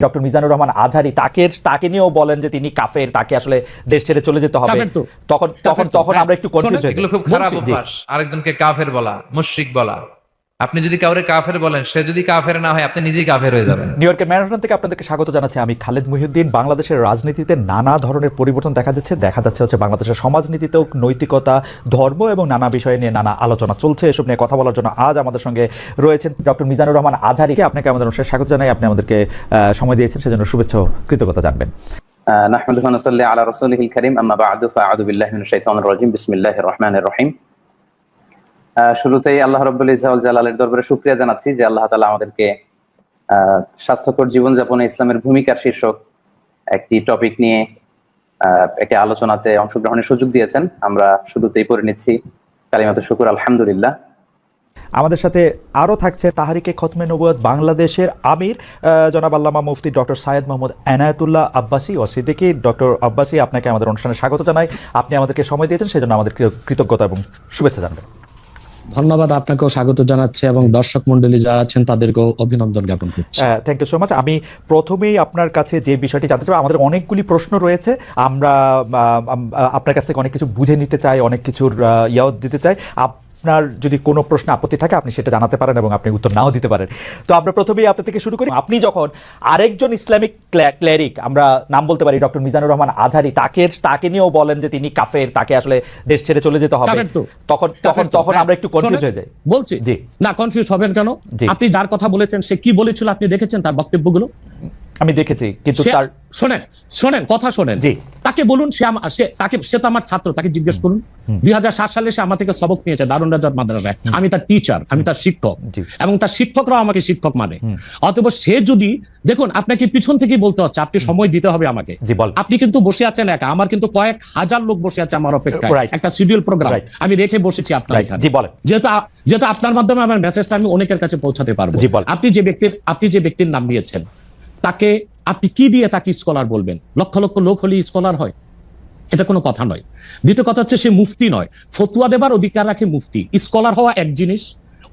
Doctor Mizanur Rahman Azhari তাকে নিয়েও বলেন যে তিনি কাফের, তাকে আসলে দেশ ছেড়ে চলে যেতে হবে। তখন আমরা একটু কনফিউজ হই। এগুলো খুব খারাপ অভ্যাস, আরেকজনকে কাফের বলা, মুশরিক বলা। আপনি যদি কাউরে কাফের বলেন, সে যদি কাফের না হয়, আপনি নিজেই কাফের হয়ে যাবেন। নিউ ইয়র্কের ম্যানহাটন থেকে আপনাদেরকে স্বাগত জানাচ্ছি আমি খালেদ মুহিউদ্দিন। বাংলাদেশের রাজনীতিতে নানা ধরনের পরিবর্তন দেখা যাচ্ছে হচ্ছে বাংলাদেশের সমাজনীতিতেও নৈতিকতা, ধর্ম এবং নানা বিষয় নিয়ে নানা আলোচনা চলছে। এসব নিয়ে কথা বলার জন্য আজ আমাদের সঙ্গে রয়েছেন ডক্টর মিজানুর রহমান আজহারিকে। আপনাকে আমাদের অনুষ্ঠানে স্বাগত জানাই। আপনি আমাদেরকে সময় দিয়েছেন, সেজন্য শুভেচ্ছা ও কৃতজ্ঞতা জানবেন। নাহমাদুহু ওয়া নুসাল্লি আলা রাসূলিহিল কারীম, আম্মা বা'দু, ফাআউযু বিল্লাহি মিনাশ শাইতানির রাজীম, বিসমিল্লাহির রহমানির রহিম। শুরুতেই আল্লাহ রাব্বুল ইজ্জা ওয়াল জালালের দরবারে শুকরিয়া জানাচ্ছি যে আল্লাহ তাআলা আমাদেরকে স্বাস্থ্যকর জীবনযাপনে ইসলামের ভূমিকার শীর্ষক একটি টপিক নিয়ে একটি আলোচনাতে অংশগ্রহণের সুযোগ দিয়েছেন। আমরা শুরুতেই পড়ে নিচ্ছি কালিমাতুশ শুকর, আলহামদুলিল্লাহ। আমাদের সাথে আরও থাকছে তাহরিকে খতমে নবুয়ত বাংলাদেশের আমির জনাব আল্লামা মুফতি ডক্টর সাইয়েদ মোহাম্মদ এনায়েতুল্লাহ আব্বাসী ও সিদ্দিকী। ডক্টর আব্বাসী, আপনাকে আমাদের অনুষ্ঠানে স্বাগত জানাই। আপনি আমাদেরকে সময় দিয়েছেন, সেজন্য আমাদের কৃতজ্ঞতা এবং শুভেচ্ছা জানবেন। ধন্যবাদ, আপনাকেও স্বাগত জানাচ্ছি এবং দর্শক মন্ডলী যারা আছেন তাদেরকেও অভিনন্দন জ্ঞাপন করছি। Thank you so much. আমি প্রথমেই আপনার কাছে যে বিষয়টি জানতে চাই, আমাদের অনেকগুলি প্রশ্ন রয়েছে, আমরা আপনার কাছ থেকে অনেক কিছু বুঝে নিতে চাই, অনেক কিছুর ইয়াও দিতে চাই। আপনার যদি কোনো প্রশ্ন আপত্তি থাকে আপনি সেটা জানাতে পারেন এবং আপনি উত্তর নাও দিতে পারেন। তো আমরা প্রথমেই আপনার থেকে শুরু করি। আপনি যখন আরেকজন ইসলামিক ক্লেরিক, আমরা নাম বলতে পারি ডক্টর মিজানুর রহমান আজহারি, তাকে নিয়েও বলেন যে তিনি কাফের, তাকে আসলে দেশ ছেড়ে চলে যেতে হবে, তখন আমরা একটু কনফিউজ হয়ে যাই। বলছি জি না, কনফিউজ হবেন কেন? আপনি যার কথা বলেছেন সে কি বলেছিল আপনি দেখেছেন তার বক্তব্যগুলো? আমি দেখেছি, কিন্তু তার শোনেন কথা শোনেন। জি, তাকে বলুন, সে তো আমার ছাত্র, তাকে জিজ্ঞেস করুন। 2007 সালে সে আমার থেকে সবক নিয়েছে দারুন রাজার মাদ্রাসায়। আমি তার টিচার, আমি তার শিক্ষক, এবং তার শিক্ষকরাও আমাকে শিক্ষক মানে। অতএব সে যদি দেখুন, আপনাকে পিছন থেকেই বলতে হচ্ছে, আপনি সময় দিতে হবে আমাকে। আপনি কিন্তু বসে আছেন একা, আমার কিন্তু কয়েক হাজার লোক বসে আছে আমার অপেক্ষায়, একটা শিডিউল প্রোগ্রাম আমি রেখে বসেছি আপনার এখানে। যেহেতু আপনার মাধ্যমে আমার মেসেজটা আমি অনেকের কাছে পৌঁছাতে পারবো। আপনি যে ব্যক্তির নাম নিয়েছেন, তাকে আপনি কি দিয়ে তাকে স্কলার বলবেন? লক্ষ লক্ষ লোক হলে স্কলার হয়? এটা কোনো কথা নয়। দ্বিতীয় কথা হচ্ছে, সে মুফতি নয়, ফতুয়া দেবার অধিকার রাখে মুফতি। স্কলার হওয়া এক জিনিস,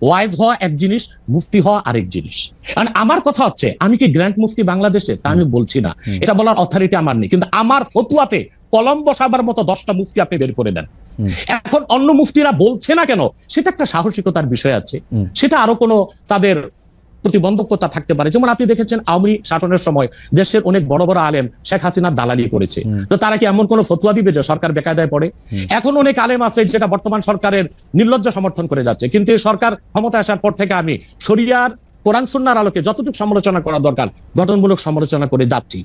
ওয়াইজ হওয়া এক জিনিস, মুফতি হওয়া আরেক জিনিস। কারণ আমার কথা হচ্ছে, আমি কি গ্র্যান্ড মুফতি বাংলাদেশে তা আমি বলছি না, এটা বলার অথরিটি আমার নেই, কিন্তু আমার ফতুয়াতে কলম বসাবার মতো 10টা মুফতি আপনি বের করে দেন। এখন অন্য মুফতিরা বলছে না কেন, সেটা একটা সাহসিকতার বিষয় আছে, সেটা আরো কোনো তাদের প্রতিবন্ধকতা থাকতে পারে। যেমন আপনি দেখেছেন আওয়ামী শাসনের সময় দেশের অনেক বড় বড় আলেম শেখ হাসিনার দালালি করেছে, তো তারা কি এমন কোন ফতোয়া দিবে যে সরকার বেকায়দায় পড়ে? এখন অনেক আলেম আছে যেটা বর্তমান সরকারের নির্লজ্জ সমর্থন করে যাচ্ছে, কিন্তু এই সরকার ক্ষমতা আসার পর থেকে আমি শরিয়ার কোরআন সুন্নাহর আলোকে যতটুকু সমালোচনা করা দরকার গঠনমূলক সমালোচনা করে যাচ্ছি।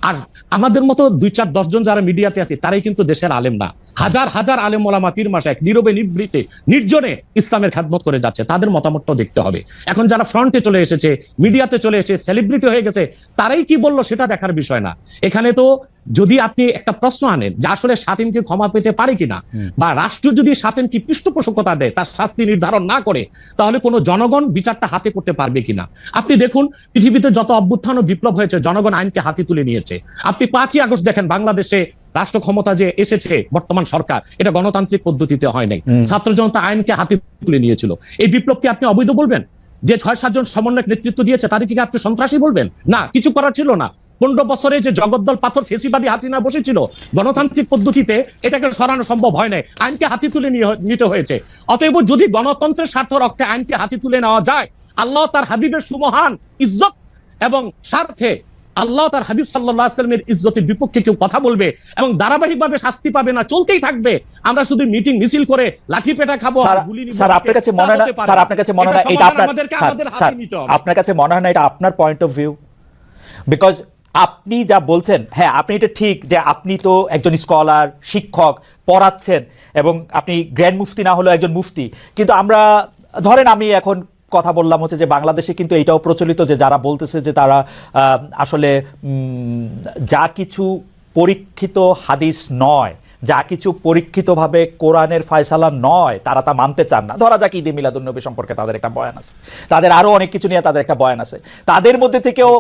আর আমাদের মতো 2-4-10 জন যারা মিডিয়াতে আছে তারাই কিন্তু দেশের আলেম না। হাজার হাজার আলেম ওলামা, পীর মাশায়েখ নীরবে নিভৃতে নির্জনে ইসলামের খেদমত করে যাচ্ছে, তাদের মতামতটাও দেখতে হবে। এখন যারা ফ্রন্টে চলে এসেছে, মিডিয়াতে চলে এসে সেলিব্রিটি হয়ে গেছে, তারাই কি বললো সেটা দেখার বিষয় না। এখানে তো যদি আপনি একটা প্রশ্ন আনেন যে আসলে শাতিমকে ক্ষমা পেতে পারে কিনা, বা রাষ্ট্র যদি শাতিমকে পৃষ্ঠপোষকতা দেয়, তার শাস্তি নির্ধারণ না করে, তাহলে কোনো জনগণ বিচারটা হাতে করতে পারবে কিনা? আপনি দেখুন, পৃথিবীতে যত অভ্যুত্থান ও বিপ্লব হয়েছে জনগণ আইনকে হাতে তুলে নিয়েছে। আপনি 5ই আগস্ট দেখেন, বাংলাদেশে রাষ্ট্র ক্ষমতা যে এসেছে বর্তমান সরকার, এটা গণতান্ত্রিক পদ্ধতিতে হয় নাই, ছাত্র জনতা আইনকে হাতে তুলে নিয়েছিল। এই বিপ্লবকে আপনি অবৈধ বলবেন? যে 6-7 জন সমন্বয়ক নেতৃত্ব দিয়েছে তাদেরকে আপনি সন্ত্রাসী বলবেন? না, কিছু করার ছিল না। 15 বছরে যে জগদ্দল পাথর ফেসিবাদী হাসিনা বসেছিল, গণতান্ত্রিক পদ্ধতিতে এটাকে সরানো সম্ভব হয় নাই, আইনকে হাতে তুলে নিতে হয়েছে। অতএব যদি গণতন্ত্রের স্বার্থ রক্ষে আইনকে হাতে তুলে নেওয়া যায়, আল্লাহ তার হাবিবের সুমহান ইজ্জত এবং স্বার্থে আল্লাহ তার হাবিব সাল্লাল্লাহু আলাইহি ওয়াসাল্লামের ইজ্জতের বিপক্ষে কেউ কথা বলবে এবং ধারাবাহিকভাবে শাস্তি পাবে না, চলতেই থাকবে। আমরা শুধু মিটিং মিছিল করে লাঠি পেটা খাবো, স্যার আপনার কাছে মনে হয় না, স্যার আপনার কাছে মনে হয় না এটা আপনার কাছে মনে হয় না এটা আপনার পয়েন্ট অফ ভিউ? বিকজ আপনি যা বলছেন, হ্যাঁ আপনি এটা ঠিক যে আপনি তো একজন স্কলার, শিক্ষক, পড়াচ্ছেন এবং আপনি গ্র্যান্ড মুফতি না হলেও একজন মুফতি, কিন্তু আমরা ধরেন আমি এখন কথা বললাম হচ্ছে যে বাংলাদেশে কিন্তু এটাও প্রচলিত যে যারা বলতেছে যে তারা আসলে যা কিছু পরীক্ষিত হাদিস নয়, যা কিছু পরীক্ষিতভাবে কোরআনের ফয়সালা নয়, তারা তা মানতে চান না। ধরা যাক ঈদে মিলাদুন্নবী সম্পর্কে তাদের একটা বয়ান আছে, তাদের আরও অনেক কিছু নিয়ে তাদের একটা বয়ান আছে। তাদের মধ্যে থেকেও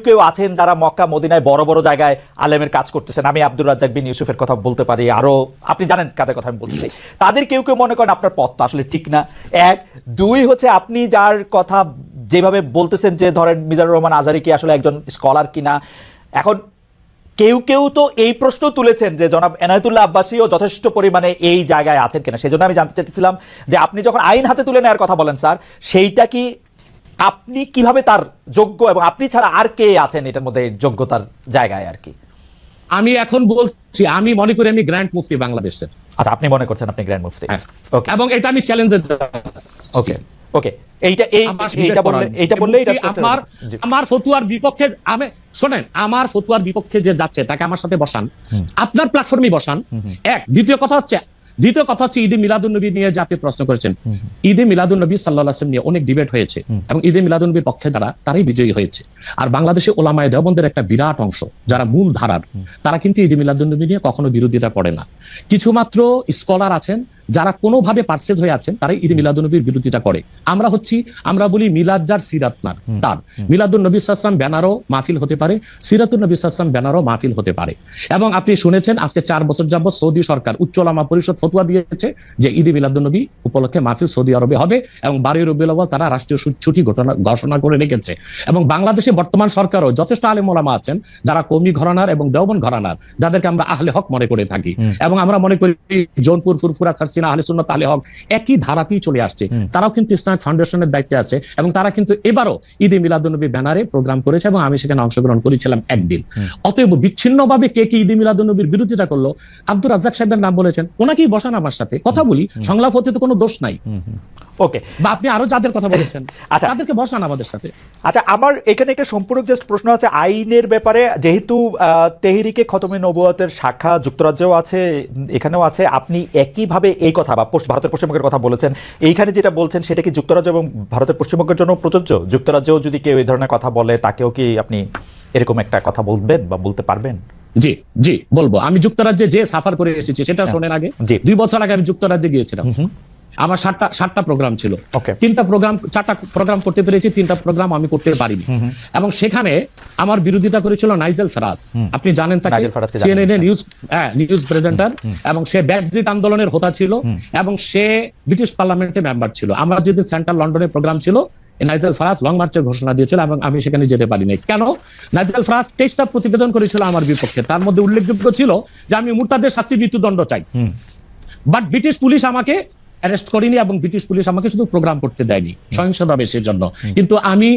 কেউ আছেন যারা মক্কা মদিনায় বড় বড় জায়গায় আলেমের কাজ করতেছেন। আমি আব্দুর রাজ্জাক বিন ইউসুফের কথা বলতে পারি, আরও আপনি জানেন কাদের কথা আমি বলছি। তাদের কেউ মনে করেন আপনার পথটা আসলে ঠিক না। 1, 2 হচ্ছে আপনি যার কথা যেভাবে বলতেছেন যে ধরেন মিজানুর রহমান আজহারী কি আসলে একজন স্কলার কিনা, এখন কেউ কেউ তো এই প্রশ্ন তুলেছেন যে জনাব এনায়েতুল্লাহ আব্বাসীও যথেষ্ট পরিমাণে এই জায়গায় আছেন কিনা। সেজন্য আমি জানতে চাইছিলাম যে আপনি যখন আইন হাতে তুলে নেওয়ার কথা বলেন স্যার, সেইটা কি আপনি কিভাবে তার যোগ্য, এবং আপনি ছাড়া আর কে আছেন এটার মধ্যে যোগ্যতার জায়গায় আর কি? আমি এখন বলছি, আমি মনে করি আমি গ্র্যান্ড মুফতি বাংলাদেশের। আচ্ছা, আপনি মনে করছেন আপনি গ্র্যান্ড মুফতি? ওকে, এবং এটা আমি চ্যালেঞ্জে ওকে ওকে, এইটা বললে আমার ফতুয়ার বিপক্ষে, আমি শোনেন, আমার ফতুয়ার বিপক্ষে যে যাচ্ছে তাকে আমার সাথে বসান, আপনার প্ল্যাটফর্মে বসান। এক, দ্বিতীয় কথা হচ্ছে ঈদে মিলাদুন্নবী নিয়ে যে আপনি প্রশ্ন করেছেন, ঈদে মিলাদুন্নবী সাল্লাল্লাহু আলাইহি ওয়াসাল্লাম নিয়ে অনেক ডিবেট হয়েছে এবং ঈদে মিলাদুন্নবীর পক্ষে যারা, তারাই বিজয়ী হয়েছে। আর বাংলাদেশে ওলামায়ে দেওবন্দের একটা বিরাট অংশ যারা মূল ধারার, তারা কিন্তু ঈদে মিলাদুন্নবী নিয়ে কখনো বিরোধিতা করে না। কিছু মাত্র স্কলার আছেন যারা কোনোভাবে পার্সেজ হয়ে আছেন, তারাই ঈদ মিলাদুন্নবীর বিরোধিতা করে। আমরা বলি মিলাদ যার সিরাত না তার, মিলাদুন নবী সাল্লাল্লাহু আলাইহি ওয়াসাল্লাম ব্যানারও মাহফিল হতে পারে, সিরাতুন নবী সাল্লাল্লাহু আলাইহি ওয়াসাল্লাম ব্যানারও মাহফিল হতে পারে। এবং আপনি শুনেছেন আজকে 4 বছর যাবত সৌদি সরকার, উচ্চ ওলামা পরিষদ ফতোয়া দিয়েছে যে ঈদ মিলাদুন্নবী উপলক্ষে মাহফিল সৌদি আরবে হবে এবং 12 রবিউল আউয়াল তারা রাষ্ট্রীয় ছুটি ঘোষণা করে রেখেছে। এবং বাংলাদেশে বর্তমান সরকারও যথেষ্ট আলেম ওলামা আছেন যারা কওমি ঘরানার এবং দেওবন্দ ঘরানার, যাদেরকে আমরা আহলে হক মনে করে থাকি। এবং আমরা মনে করি জৌনপুর, ফুরফুরা, সারসিনা, আহলে সুন্নাত, আহলে হক একই ধারাতেই চলে আসছে। তারাও কিন্তু ইসলামিক ফাউন্ডেশনের দায়িত্বে আছে এবং তারা কিন্তু এবারও ঈদে মিলাদুন্নবী ব্যানারে প্রোগ্রাম করেছে এবং আমি সেখানে অংশগ্রহণ করেছিলাম একদিন। অতএব বিচ্ছিন্নভাবে কে কি ঈদে মিলাদুন্নবীর বিরোধিতা করলো, আব্দুর রাজ্জাক সাহেবের নাম বলেছেন, ওনাকেই বসান আমার সাথে, কথা বলি, সংলাপ হতে তো কোনো দোষ নাই। ওকে, বা আপনি আরো যাদের কথা বলেছেন আচ্ছা, তাদেরকে বসান আমাদের সাথে। আচ্ছা, আমার এখানে একটা সম্পূরক জাস্ট প্রশ্ন আছে আইনের ব্যাপারে। যেহেতু তেহরিকে খতমে নবুয়তের শাখা যুক্তরাজ্যেও আছে, এখানেও আছে, আপনি একইভাবে এই কথা বা ভারতের পশ্চিমবঙ্গের কথা বলেছেন, এইখানে যেটা বলছেন সেটা কি যুক্তরাজ্য এবং ভারতের পশ্চিমবঙ্গের জন্য প্রযোজ্য? যুক্তরাজ্যেও যদি কেউ এই ধরনের কথা বলে তাকেও কি আপনি এরকম একটা কথা বলবেন বা বলতে পারবেন? জি জি বলবো। আমি যুক্তরাজ্যে যে সাফার করে এসেছি সেটা শোনেন আগে। 2 বছর আগে আমি যুক্তরাজ্যে গিয়েছিলাম। আমার 7টা প্রোগ্রাম ছিল, 4টা প্রোগ্রাম করতে পেরেছি, 3টা প্রোগ্রাম আমি করতে পারিনি। এবং সেখানে আমার বিরোধিতা করেছিল নাইজেল ফারাজ, আপনি জানেন তাকে, সিএনএন নিউজ প্রেজেন্টার, এবং সে ব্রেক্সিট আন্দোলনের হোতা ছিল এবং সে ব্রিটিশ পার্লামেন্টের মেম্বার ছিল। আমার যেদিন সেন্ট্রাল লন্ডনের প্রোগ্রাম ছিল, নাইজেল ফারাজ লং মার্চের ঘোষণা দিয়েছিল এবং আমি সেখানে যেতে পারিনি। কেন? নাইজেল ফারাজ 23টা প্রতিবেদন করেছিল আমার বিপক্ষে, তার মধ্যে উল্লেখযোগ্য ছিল যে আমি মুরতাদের শাস্তি মৃত্যুদণ্ড চাই। বাট ব্রিটিশ পুলিশ আমাকে অ্যারেস্ট করিনি এবং ব্রিটিশ পুলিশ আমাকে শুধু প্রোগ্রাম করতে দেয়নি সহিংসভাবে সেজন্য। কিন্তু আমি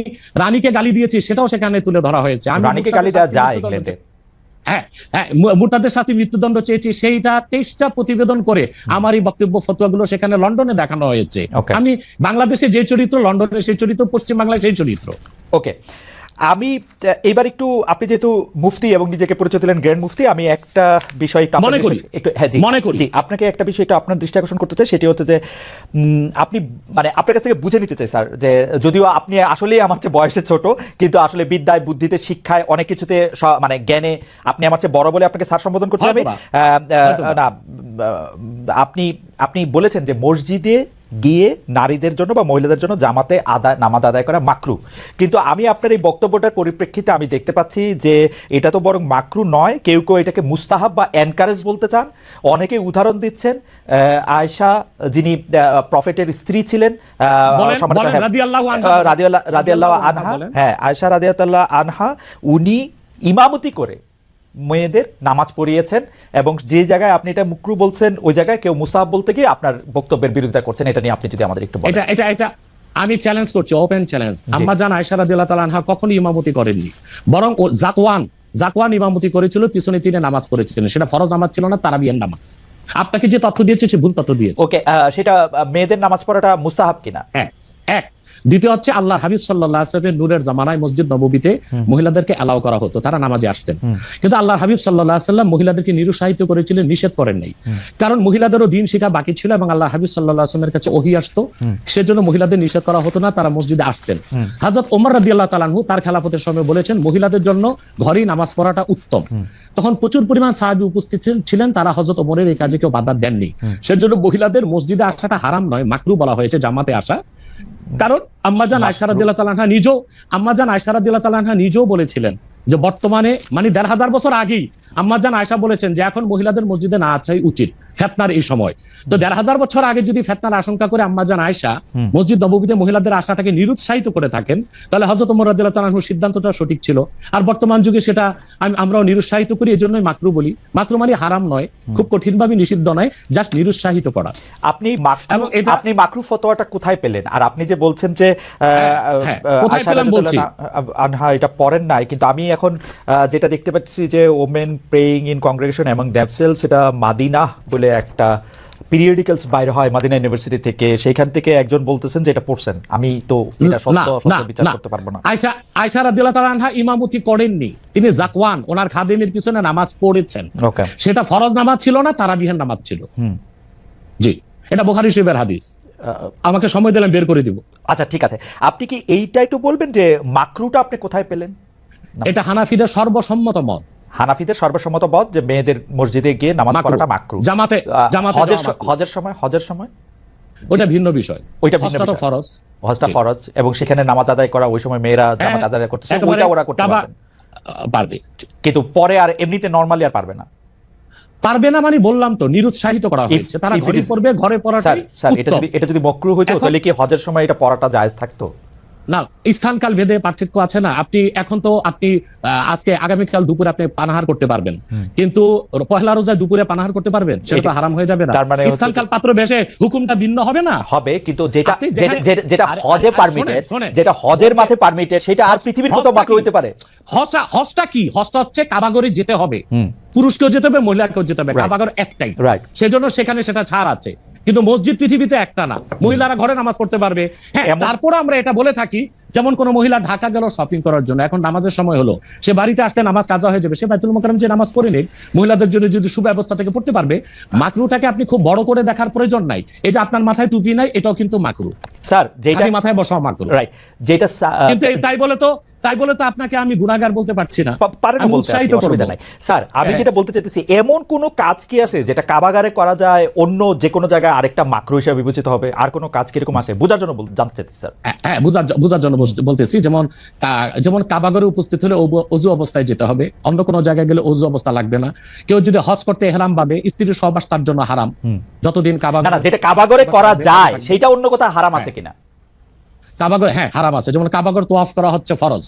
রানীকে গালি দিয়েছি, সেটাও সেখানে তুলে ধরা হয়েছে। আমি রানীকে গালি দেওয়া যায় ইংল্যান্ডে? হ্যাঁ, মুরতাদের শাস্তি মৃত্যুদণ্ড চেয়েছি, সেইটা 23টা প্রতিবেদন করে আমার এই বক্তব্য ফতোয়াগুলো সেখানে লন্ডনে দেখানো হয়েছে। আমি বাংলাদেশে যে চরিত্র, লন্ডনে সেই চরিত্র, পশ্চিম বাংলায় সেই চরিত্র। ওকে, আমি এবার একটু, আপনি যেহেতু মুফতি এবং নিজেকে পরিচয় দিলেন গ্র্যান্ড মুফতি, আমি একটা বিষয় একটু আপনাকে একটা বিষয় একটু আপনার দৃষ্টি আকর্ষণ করতে চাই। সেটি হচ্ছে যে আপনি মানে আপনার কাছ থেকে বুঝে নিতে চাই স্যার, যে যদিও আপনি আসলেই আমার চেয়ে বয়সে ছোট, কিন্তু আসলে বিদ্যায়, বুদ্ধিতে, শিক্ষায়, অনেক কিছুতে, মানে জ্ঞানে আপনি আমার চেয়ে বড় বলে আপনাকে স্যার সম্বোধন করছি আমি। না, আপনি বলেছেন যে মসজিদে গিয়ে নারীদের জন্য বা মহিলাদের জন্য জামাতে নামাজ আদায় করা মাকরু, কিন্তু আমি আপনার এই বক্তব্যটার পরিপ্রেক্ষিতে আমি দেখতে পাচ্ছি যে এটা তো বরং মাকরু নয়, কেউ কেউ এটাকে মুস্তাহাব বা এনকারেজ বলতে চান। অনেকে উদাহরণ দিচ্ছেন আয়েশা, যিনি প্রফেটের স্ত্রী ছিলেন, রাদিয়াল্লাহু আনহা, হ্যাঁ আয়েশা রাদিয়াল্লাহু আনহা, উনি ইমামতি করে মেয়েদের নামাজ পড়িয়েছেন, এবং যে জায়গায় আপনি এটা মুকরু বলছেন ওই জায়গায় কেউ মুসাহাব বলতে গিয়ে আপনার বক্তব্যের বিরোধিতা করছেন। এটা নিয়ে আপনি যদি আমাদের একটু বলেন। এটা আমি চ্যালেঞ্জ করছি, ওপেন চ্যালেঞ্জ। আম্মা জান আয়েশা রাদিয়াল্লাহু তাআলা আনহা কখনো ইমামতি করেননি, বরং জাকওয়ান ইমামতি করেছিল, পিছনে তিনি নামাজ পড়েছিলেন। সেটা ফরজ নামাজ ছিল না, তারাবিয়ার নামাজ। আপনাকে যে তথ্য দিয়েছে সে ভুল তথ্য দিয়েছে। ওকে, সেটা মেয়েদের নামাজ পড়াটা মুস্তাহাব কিনা? হ্যাঁ, এক। দ্বিতীয় হচ্ছে আল্লাহর হাবিব সাল্লাল্লাহু আলাইহি ওয়াসাল্লামের নূরের জামানায় মসজিদ নববীতে মহিলাদেরকে অ্যালাউ করা হতো, তারা নামাজে আসতেন। কিন্তু আল্লাহর হাবিব সাল্লাল্লাহু আলাইহি ওয়াসাল্লাম মহিলাদেরকে নিরুৎসাহিত করেছিলেন, নিষেধ করেন নাই। কারণ মহিলাদেরও দিন শিখা বাকি ছিল এবং আল্লাহর হাবিব সাল্লাল্লাহু আলাইহি ওয়াসাল্লামের কাছে ওহী আসতো, সেজন্য মহিলাদের নিষেধ করা হতো না, তারা মসজিদে আসতেন। হযরত ওমর রাদিয়াল্লাহু তাআলা আনহু তার খেলাফতের সময় বলেছেন মহিলাদের জন্য ঘরেই নামাজ পড়াটা উত্তম। তখন প্রচুর পরিমাণ সাহাবী উপস্থিত ছিলেন, তারা হযরত ওমরের এই কাজে কেউ বাধা দেননি। সেজন্য মহিলাদের মসজিদে আসাটা হারাম নয়, মাকরু বলা হয়েছে জামাতে আসা। কারণ আম্মাজান আয়েশা রাদিয়াল্লাহু তাআলা আনহা নিজেও বলেছিলেন যে বর্তমানে মানে 1500 বছর আগেই আম্মাজান আয়েশা বলেছেন যে এখন মহিলাদের মসজিদে না আসাই উচিত ফিতনার এই সময়। তো 1500 বছর আগে যদি ফিতনার আশঙ্কা করে আম্মাজান আয়েশা মসজিদ নববীতে মহিলাদের আসাটাকে নিরুৎসাহিত করে থাকেন, তাহলে হযরত ওমর রাদিয়াল্লাহু তাআলার সিদ্ধান্তটা সঠিক ছিল। আর বর্তমান যুগে সেটা আমরাও নিরুৎসাহিত করি, এজন্যই মাকরু বলি। মাকরু মানে হারাম নয়, খুব কঠিনভাবে নিষিদ্ধ নয়, জাস্ট নিরুৎসাহিত করা। আপনি মাকরু ফতোয়াটা কোথায় পেলেন? আর আপনি যে বলছেন যে কোথায় পেলাম বলছি, আনহা এটা পড়েন নাই, কিন্তু আমি এখন যেটা দেখতে পাচ্ছি যে women praying in congregation among themselves, এটা মাদিনা বলে একটা পিরিয়ডিক্যালস বাইরে হয় মাদিনা ইউনিভার্সিটি থেকে, সেইখান থেকে একজন বলতেছেন যে এটা পড়ছেন। আমি তো এটা সত্য বিচার করতে পারবো না। আয়েশা রাদিয়াল্লাহু তাআলা আনহা ইমামতি করেননি, তিনি জাকওয়ান ওনার খাদেমের পিছনে নামাজ পড়েছেন। সেটা ফরজ নামাজ ছিল না, তারাবিহের নামাজ ছিল। জি, এটা বুখারী শরীফের হাদিস। আমাকে সময় দিলেন, বের করে দিব। আচ্ছা ঠিক আছে, আপনি কি এইটা একটু বলবেন যে মাকরুটা আপনি কোথায় পেলেন? এটা হানাফিদের সর্বসম্মত মত। হানাফিদের সর্বসম্মত মত যে মেয়েদের মসজিদে গিয়ে নামাজ পড়াটা মাকরু। জামাতে হজের সময় ওটা ভিন্ন বিষয়, ওইটা ভিন্ন বিষয়। ফরজ, হজটা ফরজ, এবং সেখানে নামাজ আদায় করা, ওই সময় মেয়েরা নামাজ আদায় করতেছে, ওইটা ওরা করতে পারবে, কিন্তু পরে আর এমনিতে নরমালি আর পারবে না। পারবে না মানে বললাম তো, নিরুৎসাহিত করা হয়েছে। তারা ঘরে পড়বে, ঘরে পড়াটাই উত্তম। এটা যদি মাকরু হইতো তাহলে কি হজের সময় এটা পড়াটা জায়েজ থাকতো? না, স্থানকাল ভেদে পার্থক্য আছে না। আপনি এখন তো আপনি আজকে আগামীকাল দুপুরে আপনি পানাহার করতে পারবেন, কিন্তু পহেলা রোজায় দুপুরে পানাহার করতে পারবেন? সেটা তো হারাম হয়ে যাবে না? তার মানে স্থানকাল পাত্র বেশে হুকুমটা ভিন্ন হবে না? হবে, কিন্তু যেটা হজে পারমিটেড, যেটা হজের মাঠে পারমিটেড, সেটা আর পৃথিবীর কোথাও মাকরু হইতে পারে? হজটা কি? হজটা হচ্ছে কাবাগরে যেতে হবে, পুরুষকেও যেতে হবে, মহিলাকেও যেতে হবে। কাবাগর একটাই, সেজন্য সেখানে সেটা ছাড় আছে। কিন্তু মসজিদ পৃথিবীতে একটা না, মহিলারা ঘরে নামাজ পড়তে পারবে। হ্যাঁ, তারপর আমরা এটা বলে থাকি, যেমন কোন মহিলা ঢাকা গেল শপিং করার জন্য, এখন নামাজের সময় হলো, সে বাড়িতে আসতে নামাজ কাজা হয়ে যাবে, সে বাইতুল মুকাররম যে নামাজ পড়ে নেই, মহিলাদের জন্য যদি সুব্যবস্থা থেকে পড়তে পারবে। মাকরুটাকে আপনি খুব বড় করে দেখার প্রয়োজন নাই। এই যে আপনার মাথায় টুপি নাই, এটাও কিন্তু মাকরু স্যার, যেটা মাথায় বসাও মাকরু, রাইট। যেটা কিন্তু তাই বলে তো আপনাকে আমি গুনাহগার বলতে পারছি না, উৎসাহিত করব না। স্যার, আমি যেটা বলতে চাইতেছি, এমন কোন কাজ কি আছে যেটা কাবাগারে করা যায়, অন্য যে কোনো জায়গায় আরেকটা মাকরু হিসেবে বিবেচিত হবে? আর কোন কাজ কিরকম আছে বোঝার জন্য জানতে চাইতেছি স্যার। হ্যাঁ, বোঝার জন্য বলতেছি। যেমন কাবাগারে উপস্থিত হলে ওযু অবস্থায় যেতে হবে, অন্য কোনো জায়গায় গেলে ওযু অবস্থা লাগবে না। কেউ যদি হজ করতে ইহরাম ভাবে, স্ত্রীর সহবাস তার জন্য হারাম যতদিন কাবাগারে। না, যেটা কাবাগারে করা যায় সেটা অন্য কোথাও হারাম আছে কিনা? কাবাগর, হ্যাঁ, হারাম আছে। যেমন কাবাগর তোয়াফ করা হচ্ছে ফরজ,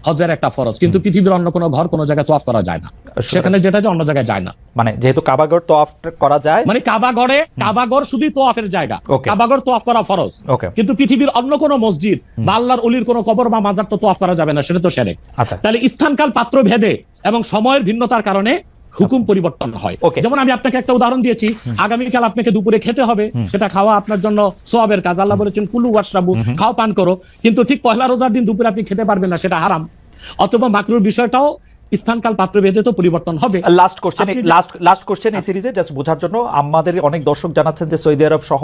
হজের একটা ফরজ, কিন্তু পৃথিবীর অন্য কোনো ঘর কোনো জায়গায় তোয়াফ করা যায় না। সেখানে যেটা যায় অন্য জায়গায় যায় না। মানে যেহেতু কাবাগর তোয়াফ করা যায়, মানে কাবাগর শুধু তোয়াফের জায়গা, কাবাগর তোয়াফ করা ফরজ, কিন্তু পৃথিবীর অন্য কোনো মসজিদ বা আল্লাহর ওলির কোনো কবর বা মাজার তো তোয়াফ করা যাবে না, সেটা তো শিরক। তাহলে স্থানকাল পাত্র ভেদে এবং সময়ের ভিন্নতার কারণে হুকুম পরিবর্তন হয়। যেমন আমি আপনাকে একটা উদাহরণ দিয়েছি, আগামীকাল আপনাকে দুপুরে খেতে হবে, সেটা খাওয়া আপনার জন্য সওয়াবের কাজ। আল্লাহ বলেছেন কুলু ওয়াশরাবু, খাও পান করো, কিন্তু ঠিক পহেলা রোজার দিন দুপুরে আপনি খেতে পারবেন না, সেটা হারাম। অথবা মাকরুর বিষয়টাও স্থানকাল পাত্র ভেদে তো পরিবর্তন হবে। লাস্ট কোশ্চেন এই সিরিজে জাস্ট বোঝার জন্য, আমাদের অনেক দর্শক জানাচ্ছেন যে সৌদি আরব সহ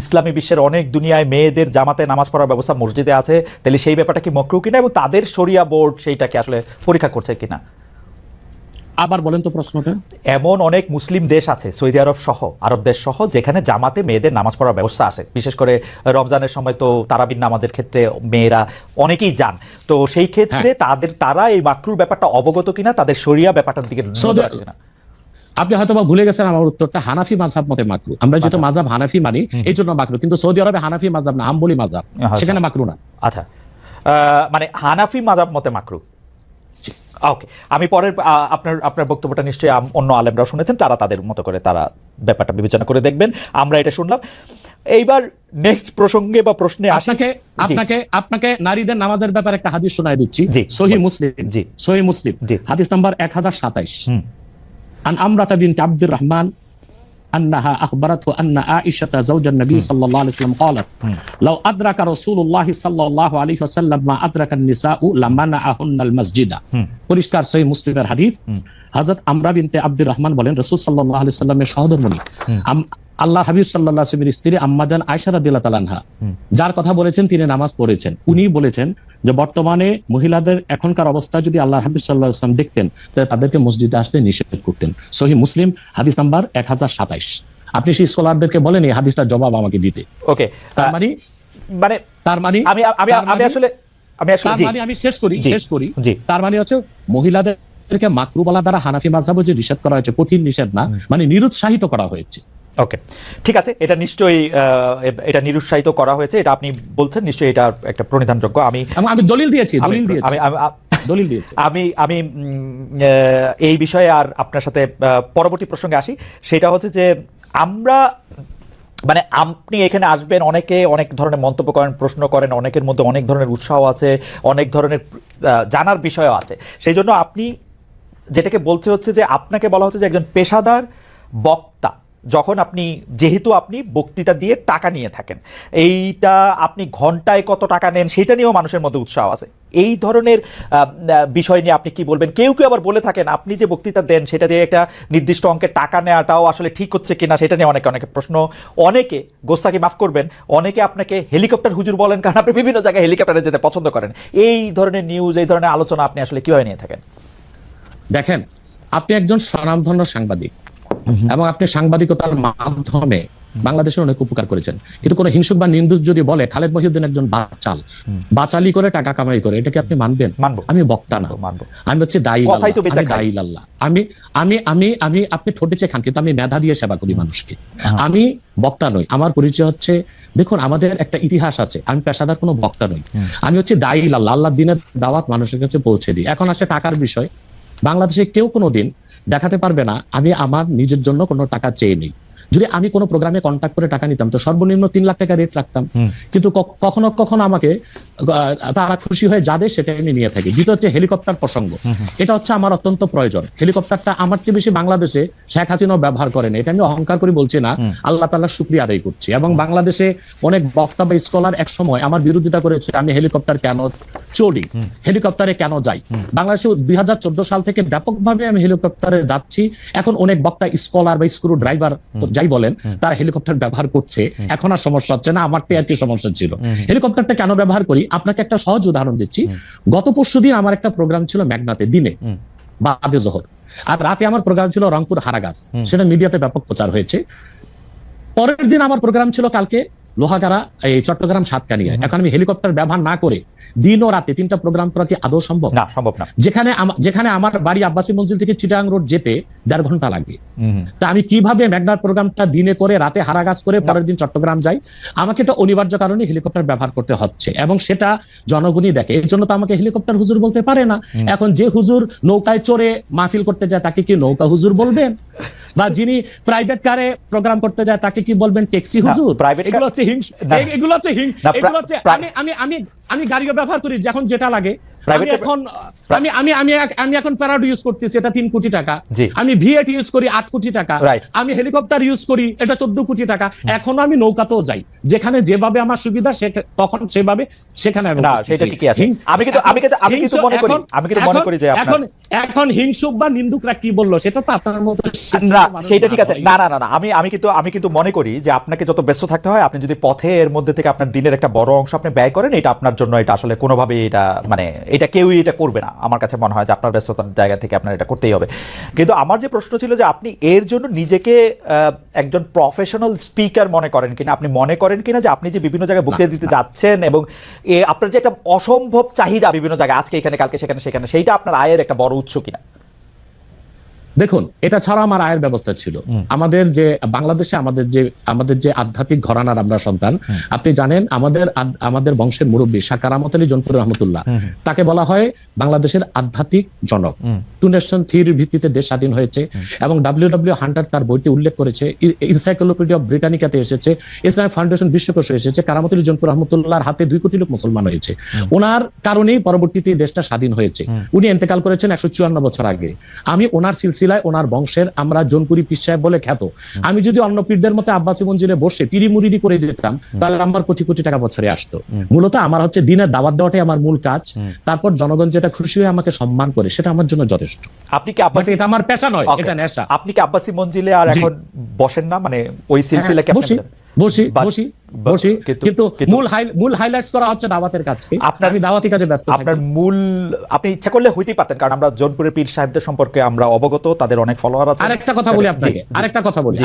ইসলামী বিশ্বের অনেক দুনিয়ায় মেয়েদের জামাতে নামাজ পড়ার ব্যবস্থা মসজিদে আছে, তাহলে সেই ব্যাপারটা কি মাকরু কিনা, এবং তাদের শরিয়া বোর্ড সেইটাকে আসলে পরীক্ষা করছে কিনা? আবার বলেন তো প্রশ্নটা। এমন অনেক মুসলিম দেশ আছে, সৌদি আরব সহ, আরব দেশ সহ, যেখানে জামাতে মেয়েদের নামাজ পড়ার ব্যবস্থা আছে। বিশেষ করে রমজানের সময় তো তারাবির নামাজের ক্ষেত্রে মেয়েরা অনেকেই যান। তো সেই ক্ষেত্রে তারা এই মাকরুর ব্যাপারটা অবগত কিনা, তাদের শরিয়া ব্যাপারটার দিকে নজর আছে কিনা? আপনি হয়তো ভুলে গেছেন আমার উত্তরটা। হানাফি মাযহাব মতে মাকরু। আমরা যেহেতু মাযহাব হানাফি মানি, এই জন্য মাকরু। কিন্তু সৌদি আরবে হানাফি মাযহাব না, হাম্বলি মাযহাব, সেখানে মাকরু না। আচ্ছা, মানে হানাফি মাযহাব মতে মাকরু। ওকে, আমি পরের আপনার বক্তব্যটা নিশ্চয়ই অন্য আলেমরাও শুনেছেন, তারা তাদের মতো করে তারা ব্যাপারটা বিবেচনা করে দেখবেন। আমরা এটা শুনলাম। এইবার নেক্সট প্রসঙ্গে বা প্রশ্নে আপনাকে নারীদের নামাজের ব্যাপারে একটা হাদিস শোনায় দিচ্ছি। সহিহ মুসলিম হাদিস নাম্বার 1027। আন আমরাতা বিনত আব্দুর রহমান أنها أخبرته أن عائشة زوج النبي صلى الله عليه وسلم قالت لو أدرك رسول الله صلى الله عليه وسلم ما أدرك النساء لمنعهن المسجد। পরিষ্কার সহিহ মুসলিমের হাদিস। হযরত আমরা বিনতে আব্দুর রহমান বলেন, রাসূল সাল্লাল্লাহু আলাইহি সাল্লামের সহধর্মিণী আল্লাহ হাবিব সাল্লাল্লাহু আলাইহি ওয়াসাল্লামের স্ত্রী আম্মাজান আয়েশা রাদিয়াল্লাহু তাআলা আনহা, যার কথা বলেছেন তিনি নামাজ পড়েছেন, উনি বলেছেন যে বর্তমানে মহিলাদের এখনকার অবস্থা যদি আল্লাহ হাবিব সাল্লাল্লাহু আলাইহি ওয়াসাল্লাম দেখতেন, তাহলে তাদেরকে মসজিদে আসতে নিষেধ করতেন। সহিহ মুসলিম হাদিস নাম্বার 1027। আপনি সেই স্কলারদেরকে বলেন এই হাদিসটার জবাব আমাকে দিতে। ওকে, তার মানে আমি শেষ করি। তার মানে হচ্ছে মহিলাদের আমাদেরকে মাকরু বলা দ্বারা হানাফি মাযহাবে যে নিষেধ করা হয়েছে, কঠিন নিষেধ না, মানে নিরুৎসাহিত করা হয়েছে। ওকে, ঠিক আছে, এটা নিশ্চয়ই এটা নিরুৎসাহিত করা হয়েছে, এটা আপনি বলছেন, নিশ্চয়ই এটা একটা প্রণিধানযোগ্য। আমি দলিল দিয়েছি, আমি এই বিষয়ে আর আপনার সাথে পরবর্তী প্রসঙ্গে আসি। সেটা হচ্ছে যে আমরা মানে আপনি এখানে আসবেন, অনেকে অনেক ধরনের মন্তব্য করেন, প্রশ্ন করেন, অনেকের মধ্যে অনেক ধরনের উৎসাহ আছে, অনেক ধরনের জানার বিষয়ও আছে। সেই জন্য আপনি যেটাকে বলতে হচ্ছে যে আপনাকে বলা হচ্ছে যে একজন পেশাদার বক্তা, যখন আপনি যেহেতু আপনি বক্তৃতা দিয়ে টাকা নিয়ে থাকেন, এইটা আপনি ঘন্টায় কত টাকা নেন সেটা নিয়েও মানুষের মধ্যে উৎসাহ আছে। এই ধরনের বিষয় নিয়ে আপনি কি বলবেন? কেউ কেউ আবার বলে থাকেন আপনি যে বক্তৃতা দেন সেটা দিয়ে একটা নির্দিষ্ট অঙ্কের টাকা নেওয়াটাও আসলে ঠিক হচ্ছে কিনা সেটা নিয়ে অনেকে প্রশ্ন। অনেকে, গোস্তাকি মাফ করবেন, অনেকে আপনাকে হেলিকপ্টার হুজুর বলেন, কারণ আপনি বিভিন্ন জায়গায় হেলিকপ্টারে যেতে পছন্দ করেন। এই ধরনের নিউজ, এই ধরনের আলোচনা আপনি আসলে কিভাবে নিয়ে থাকেন? দেখেন, আপনি একজন স্বনামধন্য সাংবাদিক এবং আপনি সাংবাদিকতার মাধ্যমে বাংলাদেশের অনেক উপকার করেছেন, কিন্তু কোন হিংসুক বা নিন্দুক যদি বলে খালেদ মহিউদ্দিন একজন বাচালি করে টাকা কামাই করে, এটা কি আপনি মানবেন? আমি বক্তা না, আমি হচ্ছে দায়ী আল্লাহ। আমি আপনি ঠোঁটে চেয়ে খান, কিন্তু আমি মেধা দিয়ে সেবা করি মানুষকে। আমি বক্তা নই, আমার পরিচয় হচ্ছে, দেখুন আমাদের একটা ইতিহাস আছে, আমি পেশাদার কোনো বক্তা নই, আমি হচ্ছে দায়ী আল্লাহ, আল্লাহর দিনের দাওয়াত মানুষের কাছে পৌঁছে দিই। এখন আসে টাকার বিষয়। বাংলাদেশে কেউ কোনোদিন দেখাতে পারবে না আমি আমার নিজের জন্য কোনো টাকা চেয়ে নেই। যদি আমি কোনো প্রোগ্রামে কন্ট্যাক্ট করে টাকা নিতাম তো সর্বনিম্ন 3 লাখ টাকা রেট রাখতাম, কিন্তু কখনো কখনো আমাকে তারা খুশি হয়ে যাবে সেটা আমি নিয়ে থাকি। দ্বিতীয় হচ্ছে হেলিকপ্টার প্রসঙ্গ, এটা হচ্ছে আমার অত্যন্ত প্রয়োজন। হেলিকপ্টারটা আমার চেয়ে বেশি বাংলাদেশে শেখ হাসিনাও ব্যবহার করেন, এটা আমি অহংকার করে বলছি না, আল্লাহ তাআলার শুকরিয়া আদায় করছি। এবং বাংলাদেশে অনেক বক্তা বা স্কলার এক সময় আমার বিরোধিতা করেছে আমি হেলিকপ্টার কেন চড়ি, হেলিকপ্টারে কেন যাই। বাংলাদেশে 2014 সাল থেকে ব্যাপকভাবে আমি হেলিকপ্টারে যাচ্ছি। এখন অনেক বক্তা, স্কলার বা স্ক্রু ড্রাইভার যাই বলেন, তারা হেলিকপ্টার ব্যবহার করছে, এখন আর সমস্যা হচ্ছে না। আমারটা আর কি সমস্যা ছিল। হেলিকপ্টারটা কেন ব্যবহার করি আপনাকে একটা সহজ উদাহরণ দিচ্ছি। গত পরশুদিন আমার একটা প্রোগ্রাম ছিল মেঘনাতে, দিনে বাদে জোহর, আর রাতে আমার প্রোগ্রাম ছিল রংপুর হারাগাছ, সেটা মিডিয়াতে ব্যাপক প্রচার হয়েছে। পরের দিন আমার প্রোগ্রাম ছিল কালকে লোহাগাড়া, এই চট্টগ্রাম সাতকানিয়া। এখন আমি হেলিকপ্টার ব্যবহার না করে দিন ও রাতে 3টা প্রোগ্রাম করা কি আদৌ সম্ভব? না, সম্ভব না। যেখানে আমার বাড়ি আব্বাসী মঞ্জিল থেকে চিটাগাং রোড যেতে 1.5 ঘন্টা লাগে, তা আমি কিভাবে মেঘনার প্রোগ্রামটা দিনে করে রাতে হারাগাছ করে পরের দিন চট্টগ্রাম যাই? আমাকে এটা অনিবার্য কারণে হেলিকপ্টার ব্যবহার করতে হচ্ছে, এবং সেটা জনগণই দেখে। এর জন্য তো আমাকে হেলিকপ্টার হুজুর বলতে পারে না। এখন যে হুজুর নৌকায় চড়ে মাহফিল করতে যায় তাকে কি নৌকা হুজুর বলবেন? বা যিনি প্রাইভেট কারে প্রোগ্রাম করতে যায় তাকে কি বলবেন ট্যাক্সি হুজুর? এগুলো হচ্ছে আমি গাড়িও ব্যবহার করি যখন যেটা লাগে। আমি এখন প্যারাডো ইউজ করতেছি, এটা 3 কোটি টাকা। আমি ভিএট ইউজ করি 8 কোটি টাকা। আমি হেলিকপ্টার ইউজ করি, এটা 14 কোটি টাকা। এখন আমি নৌকাতেও যাই, যেখানে যেভাবে আমার সুবিধা তখন সেভাবে সেখানে এখন হিংসুক বা নিন্দুকরা কি বললো সেটা তো আপনার মতো সেটা ঠিক আছে। না না না, আমি কিন্তু মনে করি যে আপনাকে যত ব্যস্ত থাকতে হয়, আপনি যদি পথে এর মধ্যে থেকে আপনার দিনের একটা বড় অংশ আপনি ব্যয় করেন, এটা আপনার জন্য এটা আসলে কোনোভাবে এটা মানে এটা কেউই এটা করবে না। আমার কাছে মনে হয় যে আপনার ব্যস্ততার জায়গা থেকে আপনার এটা করতেই হবে। কিন্তু আমার যে প্রশ্ন ছিল যে আপনি এর জন্য নিজেকে একজন প্রফেশনাল স্পিকার মনে করেন কিনা, আপনি মনে করেন কিনা যে আপনি যে বিভিন্ন জায়গায় বক্তৃতা দিতে যাচ্ছেন এবং আপনার যে একটা অসম্ভব চাহিদা বিভিন্ন জায়গায়, আজকে এখানে কালকে সেখানে, সেইটা আপনার আয়ের একটা বড় উৎস কিনা? দেখুন, এটা ছাড়া আমার আয়ের ব্যবস্থা ছিল। আমাদের যে বাংলাদেশে আমাদের যে আধ্যাত্মিক ঘরানার আমরা সন্তান, আপনি জানেন আমাদের বংশের মুরব্বী শাহ কারামত আলী জনপুর রহমতুল্লাহ, তাকে বলা হয় বাংলাদেশের আধ্যাত্মিক জনক। 2 নেশন থিওরির ভিত্তিতে দেশ স্বাধীন হয়েছে, এবং ডব্লিউ হান্টার তার বইটি উল্লেখ করেছে, এনসাইক্লোপিডিয়া অফ ব্রিটানিকাতে এসেছে, ইসলামিক ফাউন্ডেশন বিশ্বকোষে এসেছে, কারামত আলী জনপুর রহমতুল্লাহর হাতে 2 কোটি লোক মুসলমান হয়েছে। ওনার কারণেই পরবর্তীতে দেশটা স্বাধীন হয়েছে। উনি ইন্তেকাল করেছেন 154 বছর আগে। আমি ওনার ওনার বংশের আমরা জনপুরি পীর সাহেব বলে খ্যাত। আমি যদি অন্য পীরদের মতো আব্বাসী মঞ্জিলে বসে পিরি মুরিদি করে যেতাম, তাহলে আমার কোটি কোটি টাকা বছরে আসতো। মূলত আমার হচ্ছে দিনের দাওয়াত দেওয়াটাই আমার মূল কাজ। তারপর জনগণ যেটা খুশি হয়ে আমাকে সম্মান করে সেটা আমার জন্য যথেষ্ট। আপনি কি আব্বাসী, এটা আমার পেশা নয়, এটা নেশা। আপনি কি আব্বাসী মঞ্জিলে আর এখন বসেন না? মানে ওই সিলসিলা কি বসি, কিন্তু মূল হাইলাইটস করা হচ্ছে দাওয়াতের কাজকে। আমি দাওয়াতি কাজে ব্যস্ত। আপনার মূল আপনি ইচ্ছা করলে হইতেই পারতেন, কারণ আমরা জোনপুরের পীর সাহেবদের সম্পর্কে আমরা অবগত, তাদের অনেক ফলোয়ার আছে। আরেকটা কথা বলি আপনাকে, আরেকটা কথা বলি।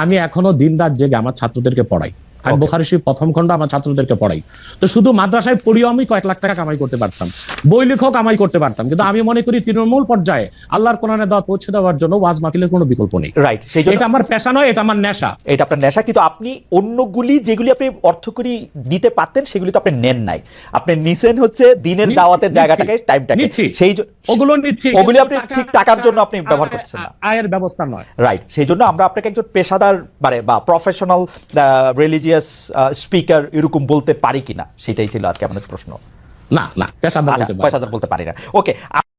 আমি এখনো দিন রাত জেগে আমার ছাত্রদেরকে পড়াই। আমি বুখারী শরীফ প্রথম খণ্ড আমার ছাত্রদেরকে পড়াই। তো শুধু মাদ্রাসায় পড়িও আমি কয়েক লাখ টাকা কামাই করতে পারতাম, বই লেখক কামাই করতে পারতাম, কিন্তু আমি মনে করি তৃণমূল পর্যায়ে আল্লাহর কোরআনের দাওয়াত পৌঁছে দেওয়ার জন্য ওয়াজ মাহফিলের কোনো বিকল্প নেই। রাইট, সেই জন্য এটা আমার পেশা নয়, এটা আমার নেশা। এটা আপনার নেশা, কিন্তু আপনি অন্যগুলি যেগুলি আপনি অর্থকরী দিতে পারতেন সেগুলি তো আপনি নেন নাই। আপনি নিছেন হচ্ছে দিনের দাওয়াতের জায়গাটাকে, টাইমটাকে, সেই ওগুলো নিচ্ছি, ওগুলি আপনি ঠিক টাকার জন্য আপনি ব্যবহার করছেন না, আয়ের ব্যবস্থা নয়। রাইট, সেই জন্য আমরা আপনাকে একজন পেশাদার বা প্রফেশনাল রিলিজিয়াস স্পিকার এরকম বলতে পারি কিনা, সেটাই ছিল আর কি আমাদের প্রশ্ন। না, পেশাদার আচ্ছা, পেশাদার বলতে পারি না। ওকে।